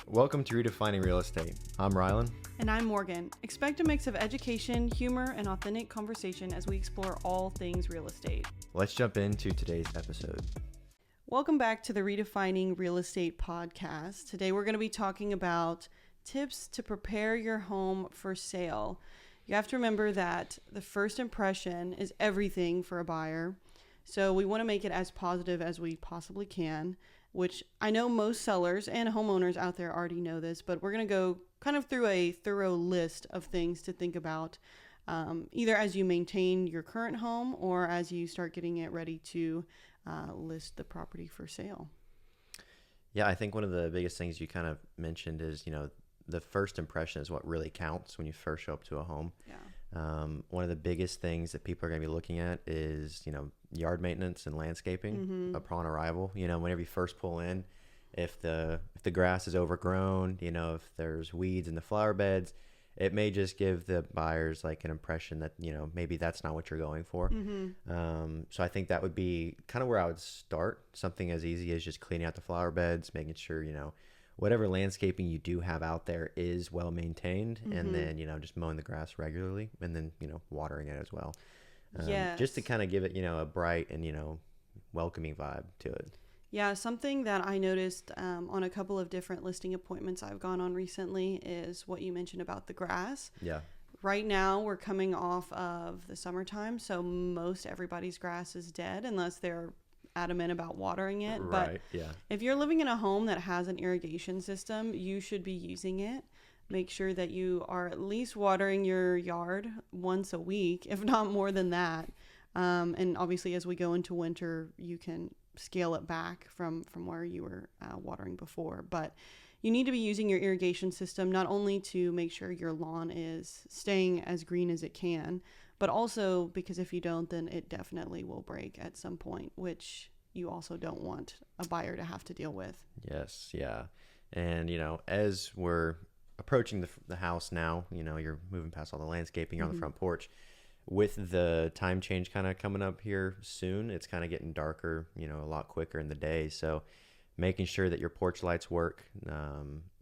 Welcome to Redefining Real Estate. I'm Rylan. And I'm Morgan. Expect a mix of education, humor, and authentic conversation as we explore all things real estate. Let's jump into today's episode. Welcome back to the Redefining Real Estate podcast. Today we're going to be talking about tips to prepare your home for sale. You have to remember that the first impression is everything for a buyer. So we want to make it as positive as we possibly can, which I know most sellers and homeowners out there already know this, but we're going to go kind of through a thorough list of things to think about, either as you maintain your current home or as you start getting it ready to list the property for sale. Yeah, I think one of the biggest things you kind of mentioned is, the first impression is what really counts when you first show up to a home. Yeah. One of the biggest things that people are going to be looking at is, yard maintenance and landscaping upon arrival. Whenever you first pull in, if the grass is overgrown, if there's weeds in the flower beds, it may just give the buyers like an impression that, maybe that's not what you're going for. So I think that would be kind of where I would start. Something as easy as just cleaning out the flower beds, making sure, whatever landscaping you do have out there is well maintained, and then, just mowing the grass regularly, and then, watering it as well. Yes. Just to kind of give it, a bright and, welcoming vibe to it. Yeah, something that I noticed on a couple of different listing appointments I've gone on recently is what you mentioned about the grass. Yeah. Right now, we're coming off of the summertime, so most everybody's grass is dead unless they're adamant about watering it. Right, but yeah. if you're living in a home that has an irrigation system, you should be using it. Make sure that you are at least watering your yard once a week, if not more than that. And obviously, as we go into winter, you can scale it back from where you were watering before. But you need to be using your irrigation system not only to make sure your lawn is staying as green as it can, but also because if you don't, then it definitely will break at some point, which you also don't want a buyer to have to deal with. Yes, yeah. And, as we're approaching the house now, you're moving past all the landscaping, you're on the front porch. With the time change kind of coming up here soon, it's kind of getting darker, a lot quicker in the day. So making sure that your porch lights work,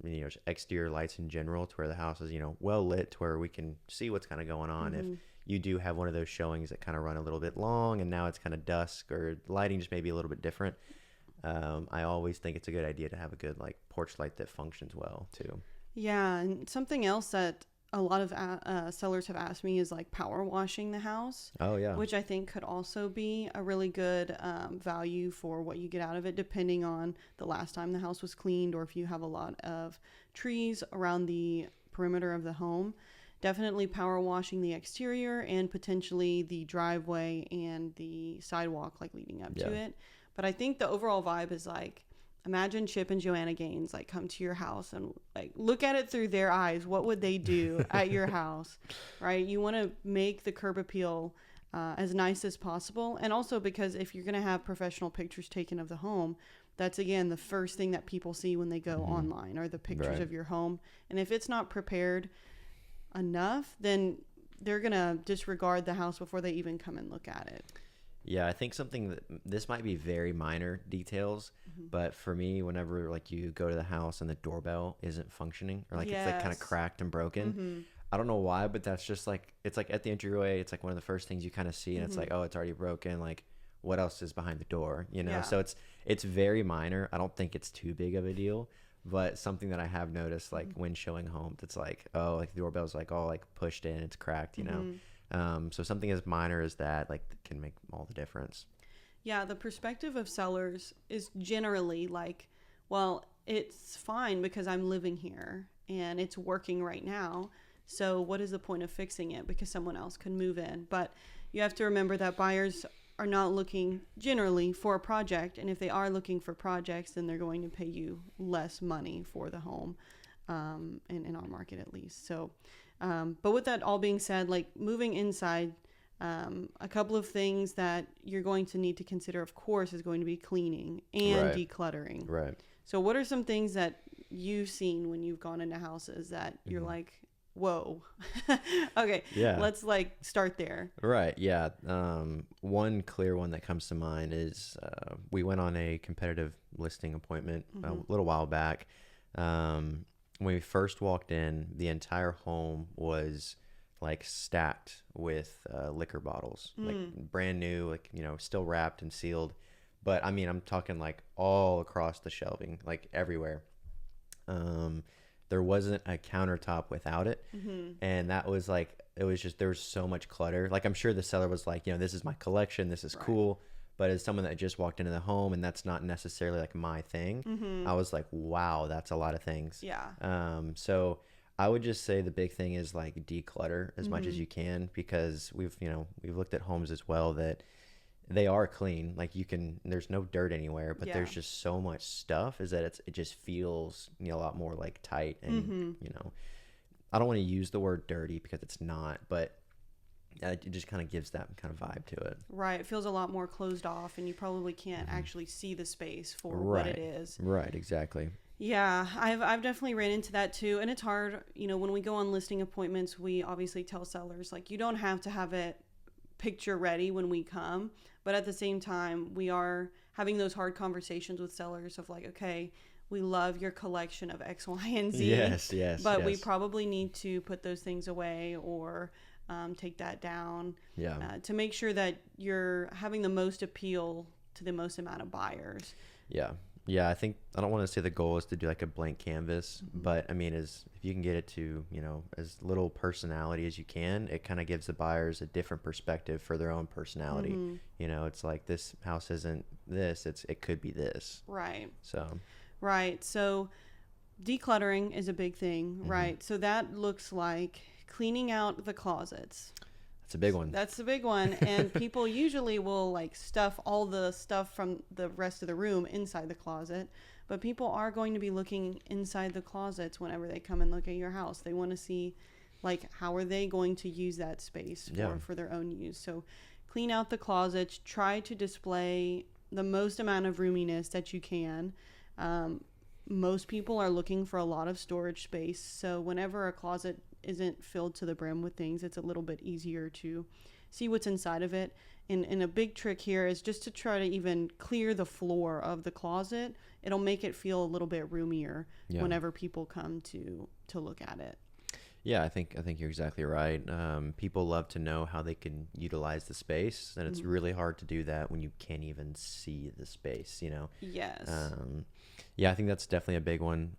just exterior lights in general, to where the house is, well lit, to where we can see what's kind of going on. If you do have one of those showings that kind of run a little bit long and now it's kind of dusk, or lighting just maybe a little bit different, I always think it's a good idea to have a good porch light that functions well too. Yeah, and something else that a lot of sellers have asked me is power washing the house. Oh, yeah. Which I think could also be a really good value for what you get out of it, depending on the last time the house was cleaned, or if you have a lot of trees around the perimeter of the home. Definitely power washing the exterior and potentially the driveway and the sidewalk leading up to it. But I think the overall vibe is imagine Chip and Joanna Gaines come to your house and look at it through their eyes. What would they do at your house, right? You want to make the curb appeal as nice as possible. And also because if you're going to have professional pictures taken of the home, that's, again, the first thing that people see when they go online are the pictures of your home. And if it's not prepared enough, then they're going to disregard the house before they even come and look at it. Yeah, I think something that this might be very minor details, but for me, whenever you go to the house and the doorbell isn't functioning, or it's kind of cracked and broken, I don't know why, but that's just it's at the entryway. It's one of the first things you kind of see, and it's oh, it's already broken. What else is behind the door? Yeah. So it's very minor. I don't think it's too big of a deal, but something that I have noticed when showing homes, it's oh, the doorbell's all pushed in, it's cracked, So something as minor as that can make all the difference. Yeah, the perspective of sellers is generally well, it's fine because I'm living here and it's working right now. So what is the point of fixing it? Because someone else can move in. But you have to remember that buyers are not looking generally for a project. And if they are looking for projects, then they're going to pay you less money for the home, in our market at least. So, but with that all being said, moving inside, a couple of things that you're going to need to consider, of course, is going to be cleaning and decluttering. Right. So what are some things that you've seen when you've gone into houses that you're whoa. Okay. Yeah. Let's start there. Right. Yeah. One clear one that comes to mind is we went on a competitive listing appointment a little while back. When we first walked in, the entire home was like stacked with liquor bottles, like brand new, like, still wrapped and sealed. But I mean, I'm talking like all across the shelving, like everywhere. Um, there wasn't a countertop without it. And that was like, it was just, there was so much clutter. Like, I'm sure the seller was like, this is my collection. This is cool. But as someone that just walked into the home and that's not necessarily like my thing, I was like, wow, that's a lot of things. Yeah. So I would just say the big thing is like declutter as much as you can, because we've looked at homes as well that they are clean. Like, there's no dirt anywhere, but there's just so much stuff is that it just feels, a lot more like tight. And, I don't want to use the word dirty because it's not, but it just kind of gives that kind of vibe to it. Right. It feels a lot more closed off, and you probably can't actually see the space for what it is. Right. Exactly. Yeah, I've definitely ran into that too. And it's hard, when we go on listing appointments, we obviously tell sellers, like, you don't have to have it picture ready when we come. But at the same time, we are having those hard conversations with sellers of like, okay, we love your collection of X, Y, and Z. Yes. But we probably need to put those things away or take that down. To make sure that you're having the most appeal to the most amount of buyers. Yeah, I don't want to say the goal is to do like a blank canvas, but I mean, if you can get it to, as little personality as you can, it kind of gives the buyers a different perspective for their own personality. It's like, this house isn't this, it could be this. Right. So Decluttering is a big thing, right? So that looks like cleaning out the closets. That's a big one. That's the big one. And people usually will like stuff all the stuff from the rest of the room inside the closet. But people are going to be looking inside the closets whenever they come and look at your house. They want to see, like, how are they going to use that space for their own use. So clean out the closets. Try to display the most amount of roominess that you can. Most people are looking for a lot of storage space. So whenever a closet isn't filled to the brim with things, it's a little bit easier to see what's inside of it. And a big trick here is just to try to even clear the floor of the closet. It'll make it feel a little bit roomier whenever people come to look at it. Yeah, I think you're exactly right. People love to know how they can utilize the space, and it's really hard to do that when you can't even see the space, Yes. Yeah, I think that's definitely a big one.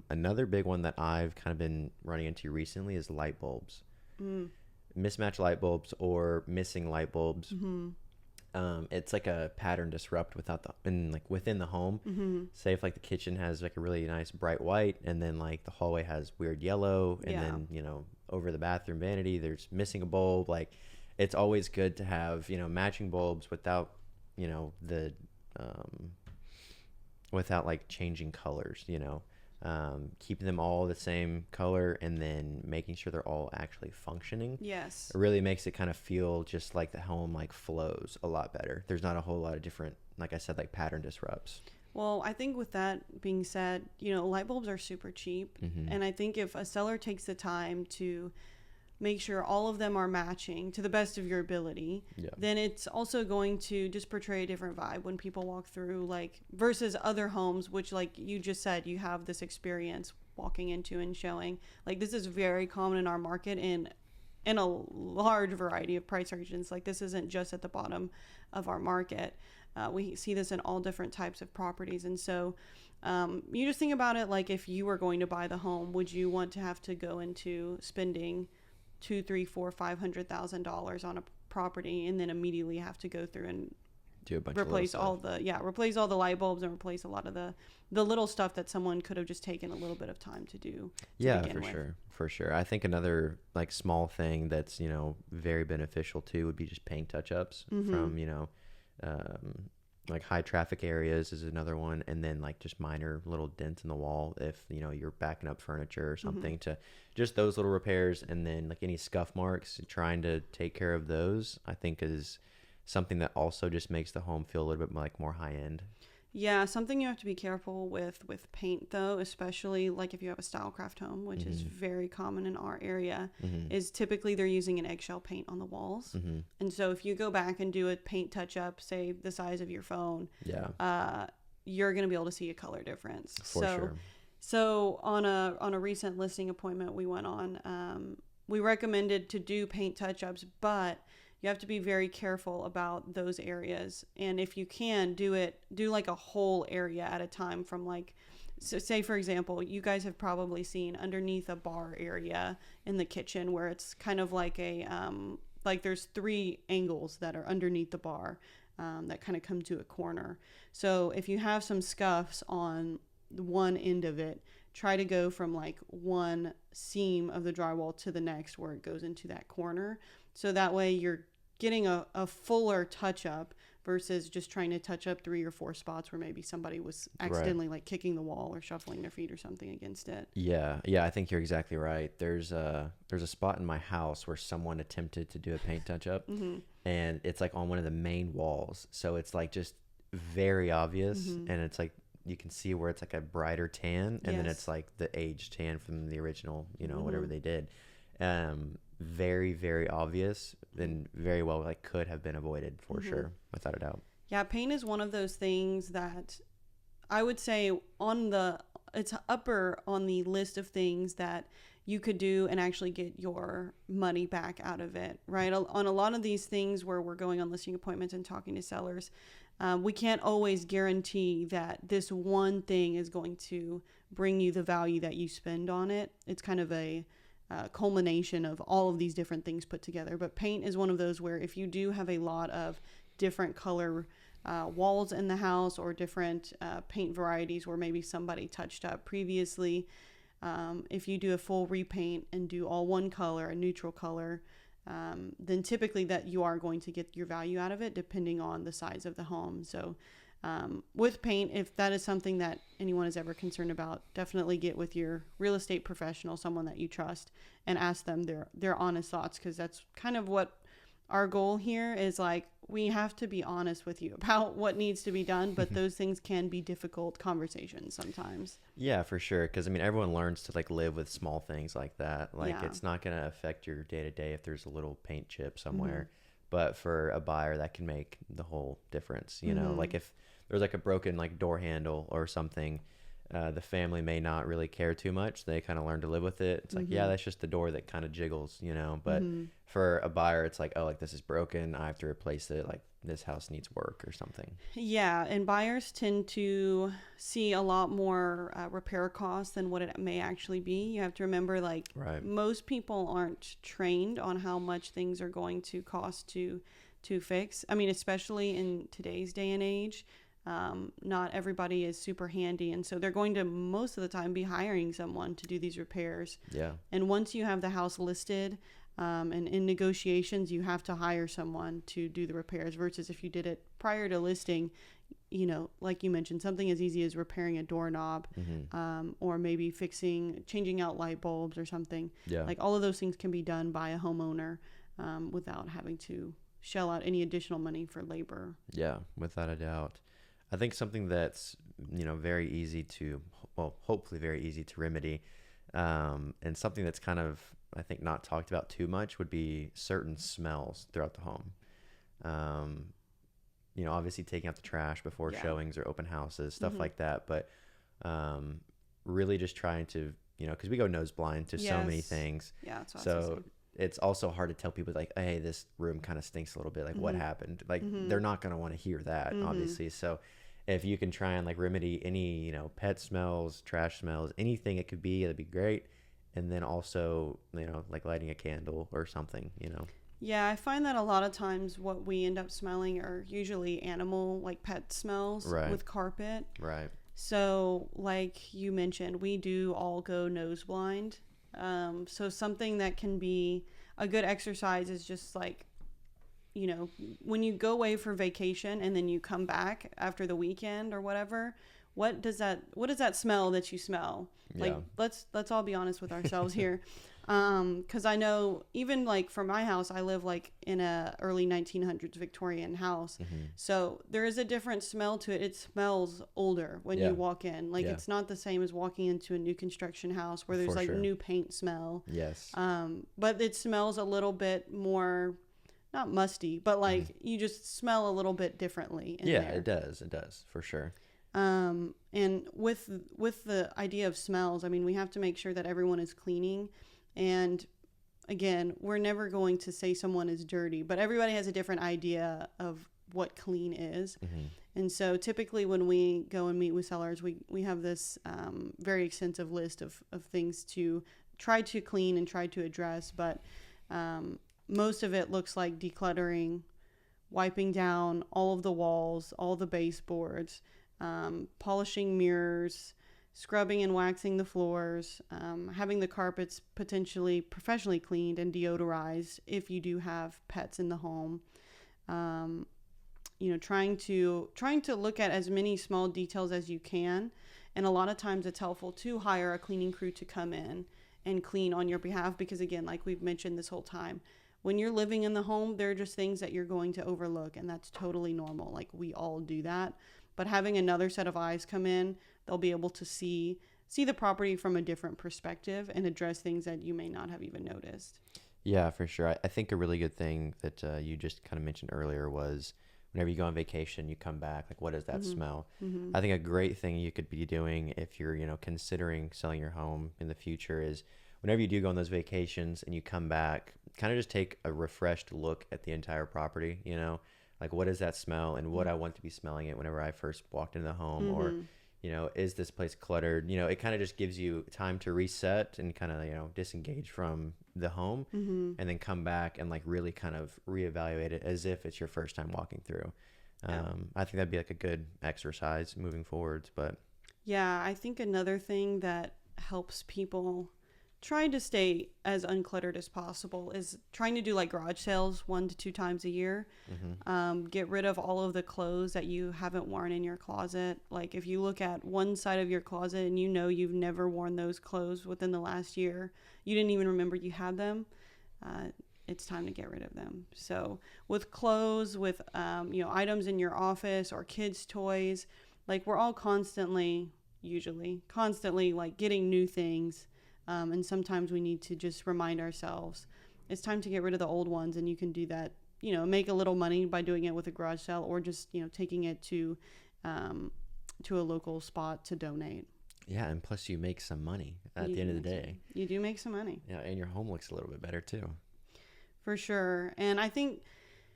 Another big one that I've kind of been running into recently is light bulbs. Mismatched light bulbs or missing light bulbs. It's like a pattern disrupt within the home. Say if like the kitchen has like a really nice bright white, and then like the hallway has weird yellow, and then over the bathroom vanity there's missing a bulb. Like, it's always good to have matching bulbs without the without like changing colors. Keeping them all the same color, and then making sure they're all actually functioning. Yes. It really makes it kind of feel just like the home like flows a lot better. There's not a whole lot of different, like I said, like pattern disrupts. Well, I think with that being said, light bulbs are super cheap. And I think if a seller takes the time to make sure all of them are matching to the best of your ability, then it's also going to just portray a different vibe when people walk through, like, versus other homes, which, like you just said, you have this experience walking into and showing. Like, this is very common in our market in a large variety of price regions. Like, this isn't just at the bottom of our market. We see this in all different types of properties. And so you just think about it, like, if you were going to buy the home, would you want to have to go into spending $200,000, $300,000, $400,000, $500,000 on a property, and then immediately have to go through and do a bunch replace of replace all the light bulbs and replace a lot of the little stuff that someone could have just taken a little bit of time to do. For sure. I think another like small thing that's very beneficial too would be just paint touch-ups from like high traffic areas is another one, and then like just minor little dents in the wall if you're backing up furniture or something, to just those little repairs. And then like any scuff marks, trying to take care of those, I think is something that also just makes the home feel a little bit like more high end. Yeah, something you have to be careful with paint, though, especially like if you have a Stylecraft home, which is very common in our area, is typically they're using an eggshell paint on the walls. And so if you go back and do a paint touch-up, say the size of your phone, you're going to be able to see a color difference. For sure. So on a recent listing appointment we went on, we recommended to do paint touch-ups, but you have to be very careful about those areas. And if you can do like a whole area at a time from like, so say for example, you guys have probably seen underneath a bar area in the kitchen where it's kind of like like there's 3 angles that are underneath the bar that kind of come to a corner. So if you have some scuffs on one end of it, try to go from like one seam of the drywall to the next where it goes into that corner. So that way you're getting a fuller touch up versus just trying to touch up 3 or 4 spots where maybe somebody was accidentally like kicking the wall or shuffling their feet or something against it. Yeah, I think you're exactly right. There's a spot in my house where someone attempted to do a paint touch up, and it's like on one of the main walls, so it's like just very obvious, and it's like you can see where it's like a brighter tan, and then it's like the aged tan from the original, whatever they did. Very, very obvious, and very well like could have been avoided for sure, without a doubt. Yeah, paint is one of those things that I would say it's upper on the list of things that you could do and actually get your money back out of it, right? On a lot of these things where we're going on listing appointments and talking to sellers, we can't always guarantee that this one thing is going to bring you the value that you spend on it. It's kind of a culmination of all of these different things put together. But paint is one of those where if you do have a lot of different color walls in the house or different paint varieties where maybe somebody touched up previously, if you do a full repaint and do all one color, a neutral color, then typically that you are going to get your value out of it depending on the size of the home. So with paint, if that is something that anyone is ever concerned about, definitely get with your real estate professional, someone that you trust, and ask them their honest thoughts, because that's kind of what our goal here is. Like, we have to be honest with you about what needs to be done, but those things can be difficult conversations sometimes. Yeah, for sure. Because I mean, everyone learns to like live with small things like that. Like, it's not going to affect your day to day if there's a little paint chip somewhere. But for a buyer, that can make the whole difference. Like if there's like a broken like door handle or something, the family may not really care too much. They kind of learn to live with it. It's like, yeah, that's just the door that kind of jiggles, but for a buyer, it's like, oh, like this is broken, I have to replace it. Like this house needs work or something. Yeah. And buyers tend to see a lot more repair costs than what it may actually be. You have to remember, like, most people aren't trained on how much things are going to cost to fix. I mean, especially in today's day and age, not everybody is super handy, and so they're going to most of the time be hiring someone to do these repairs. Yeah. And once you have the house listed and in negotiations, you have to hire someone to do the repairs, versus if you did it prior to listing, like you mentioned, something as easy as repairing a doorknob, or maybe changing out light bulbs or something. Yeah. Like, all of those things can be done by a homeowner without having to shell out any additional money for labor. Yeah, without a doubt. I think something that's, very easy to, hopefully very easy to remedy, and something that's kind of, I think, not talked about too much would be certain smells throughout the home. Obviously taking out the trash before showings or open houses, stuff like that. But really just trying to, because we go nose blind to so many things. Yeah, that's so it's also hard to tell people, like, hey, this room kind of stinks a little bit. Like, what happened? Like, they're not going to want to hear that, obviously. So if you can try and like remedy any, pet smells, trash smells, anything it could be, that'd be great. And then also, like lighting a candle or something, Yeah, I find that a lot of times what we end up smelling are usually animal, like pet smells with carpet. Right. So like you mentioned, we do all go nose blind. So something that can be a good exercise is just like, when you go away for vacation and then you come back after the weekend or whatever, what does that smell that you smell? Like, let's all be honest with ourselves here. 'Cause I know, even like for my house, I live like in a early 1900s Victorian house. So there is a different smell to it. It smells older when you walk in. Like, it's not the same as walking into a new construction house where there's like new paint smell. Yes. But it smells a little bit more, not musty, but like you just smell a little bit differently in there. It does for sure. And with the idea of smells, I mean, we have to make sure that everyone is cleaning. And again, we're never going to say someone is dirty, but everybody has a different idea of what clean is. And so typically when we go and meet with sellers, we have this very extensive list of things to try to clean and try to address. But most of it looks like decluttering, wiping down all of the walls, all the baseboards, polishing mirrors, scrubbing and waxing the floors, having the carpets potentially professionally cleaned and deodorized if you do have pets in the home. Trying to look at as many small details as you can. And a lot of times it's helpful to hire a cleaning crew to come in and clean on your behalf, because again, like we've mentioned this whole time, when you're living in the home, there are just things that you're going to overlook, and that's totally normal. Like, we all do that. But having another set of eyes come in, they'll be able to see the property from a different perspective and address things that you may not have even noticed. Yeah, for sure. I think a really good thing that you just kind of mentioned earlier was whenever you go on vacation, you come back, like, what does that smell? I think a great thing you could be doing if you're, considering selling your home in the future is whenever you do go on those vacations and you come back, kind of just take a refreshed look at the entire property, like, what does that smell and what I want to be smelling it whenever I first walked into the home, or, is this place cluttered? It kind of just gives you time to reset and kind of, disengage from the home and then come back and like really kind of reevaluate it as if it's your first time walking through. I think that'd be like a good exercise moving forwards. But yeah, I think another thing that helps people try to stay as uncluttered as possible is trying to do like garage sales 1 to 2 times a year. Get rid of all of the clothes that you haven't worn in your closet. Like, if you look at one side of your closet and you've never worn those clothes within the last year, you didn't even remember you had them, it's time to get rid of them. So with clothes, with items in your office or kids' toys, like, we're all constantly like getting new things. And sometimes we need to just remind ourselves it's time to get rid of the old ones. And you can do that, make a little money by doing it with a garage sale, or just, taking it to a local spot to donate. Yeah, and plus you make some money at the end of the day. You do make some money. Yeah, and your home looks a little bit better too. For sure. And I think,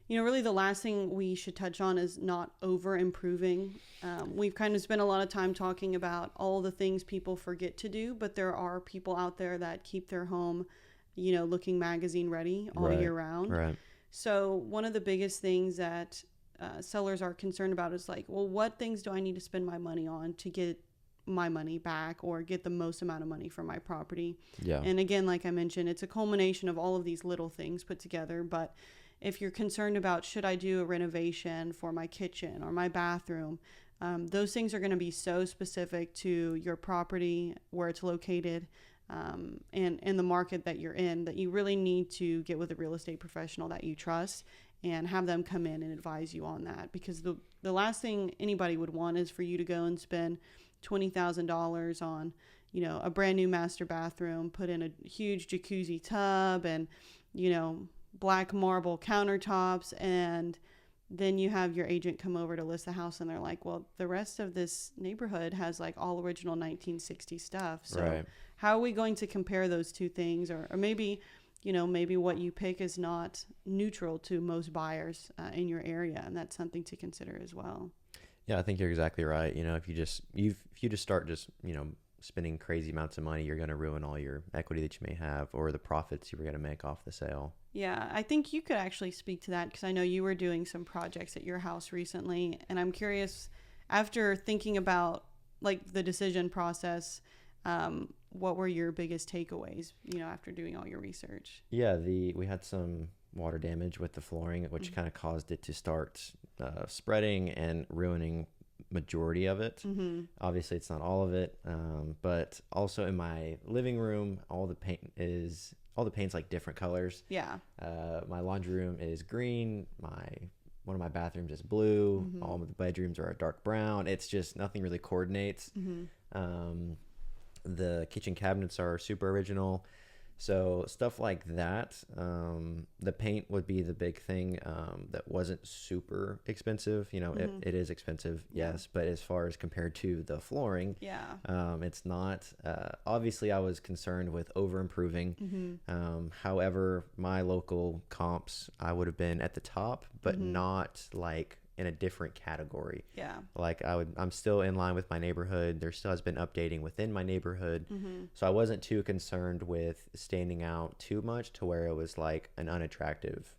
really the last thing we should touch on is not over improving. We've kind of spent a lot of time talking about all the things people forget to do, but there are people out there that keep their home, looking magazine ready all year round. Right. So one of the biggest things that sellers are concerned about is like, well, what things do I need to spend my money on to get my money back or get the most amount of money for my property? Yeah. And again, like I mentioned, it's a culmination of all of these little things put together. But if you're concerned about, should I do a renovation for my kitchen or my bathroom, those things are going to be so specific to your property, where it's located, and the market that you're in, that you really need to get with a real estate professional that you trust and have them come in and advise you on that. Because the last thing anybody would want is for you to go and spend $20,000 on, a brand new master bathroom, put in a huge jacuzzi tub and, black marble countertops, and then you have your agent come over to list the house and they're like, well, the rest of this neighborhood has like all original 1960 stuff. So how are we going to compare those two things? Or maybe, maybe what you pick is not neutral to most buyers in your area. And that's something to consider as well. Yeah, I think you're exactly right. If you just start spending crazy amounts of money, you're going to ruin all your equity that you may have, or the profits you were going to make off the sale. Yeah, I think you could actually speak to that, because I know you were doing some projects at your house recently, and I'm curious, after thinking about like the decision process, what were your biggest takeaways, after doing all your research? Yeah, we had some water damage with the flooring, which kind of caused it to start spreading and ruining majority of it. Obviously it's not all of it, but also in my living room, all the paint's like different colors. My laundry room is green, one of my bathrooms is blue, all of the bedrooms are a dark brown. It's just nothing really coordinates. The kitchen cabinets are super original. So stuff like that. The paint would be the big thing that wasn't super expensive. You know, it is expensive, yes, but as far as compared to the flooring, it's not. Obviously, I was concerned with over improving. However, my local comps, I would have been at the top, but not like in a different category. Like I'm still in line with my neighborhood. There still has been updating within my neighborhood. So I wasn't too concerned with standing out too much to where it was like an unattractive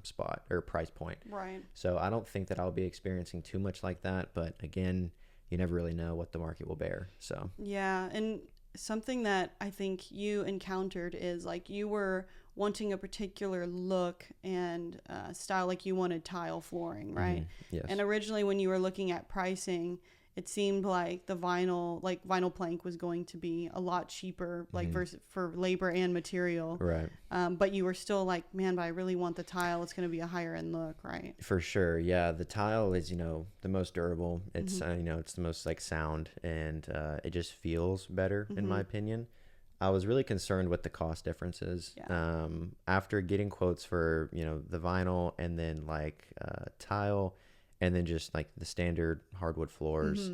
spot or price point. Right. So I don't think that I'll be experiencing too much like that. But again, you never really know what the market will bear. So yeah. And something that I think you encountered is like you were wanting a particular look and style, like you wanted tile flooring, right? Yes. And originally when you were looking at pricing, it seemed like the vinyl plank was going to be a lot cheaper, like versus for labor and material. Right. But you were still like, man, but I really want the tile. It's going to be a higher end look, right? For sure. Yeah. The tile is, the most durable. It's, it's the most like sound, and it just feels better in my opinion. I was really concerned with the cost differences. After getting quotes for, the vinyl and then like tile and then just like the standard hardwood floors,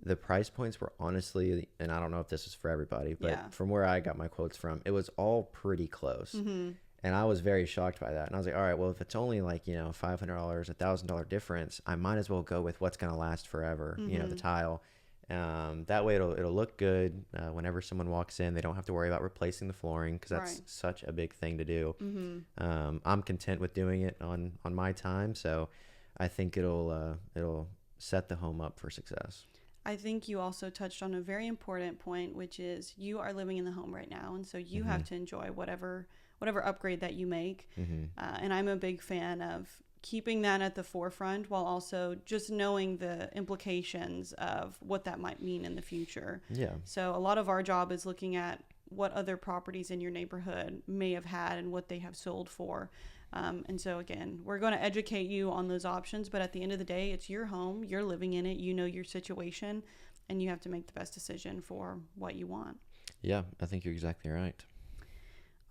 the price points were honestly, and I don't know if this is for everybody, but from where I got my quotes from, it was all pretty close. And I was very shocked by that. And I was like, all right, well, if it's only like, $500, $1,000 difference, I might as well go with what's going to last forever, the tile. That way it'll look good whenever someone walks in. They don't have to worry about replacing the flooring because that's such a big thing to do. I'm content with doing it on my time, so I think it'll set the home up for success. I think you also touched on a very important point, which is you are living in the home right now, and so you have to enjoy whatever upgrade that you make. And I'm a big fan of keeping that at the forefront while also just knowing the implications of what that might mean in the future. So a lot of our job is looking at what other properties in your neighborhood may have had and what they have sold for. And so again, we're going to educate you on those options, but at the end of the day, it's your home, you're living in it, you know your situation, and you have to make the best decision for what you want. Yeah, I think you're exactly right.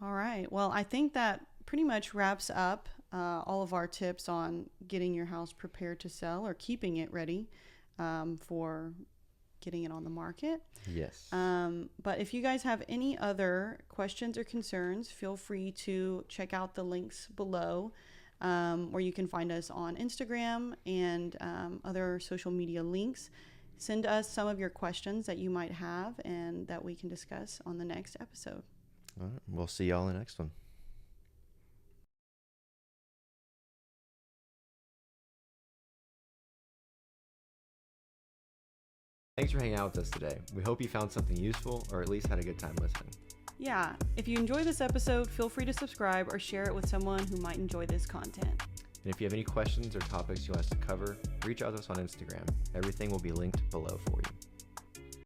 All right. Well, I think that pretty much wraps up all of our tips on getting your house prepared to sell or keeping it ready for getting it on the market. Yes. But if you guys have any other questions or concerns, feel free to check out the links below, or you can find us on Instagram and other social media links. Send us some of your questions that you might have and that we can discuss on the next episode. All right. We'll see y'all in the next one. Thanks for hanging out with us today. We hope you found something useful or at least had a good time listening. Yeah, if you enjoy this episode, feel free to subscribe or share it with someone who might enjoy this content. And if you have any questions or topics you want us to cover, reach out to us on Instagram. Everything will be linked below for you.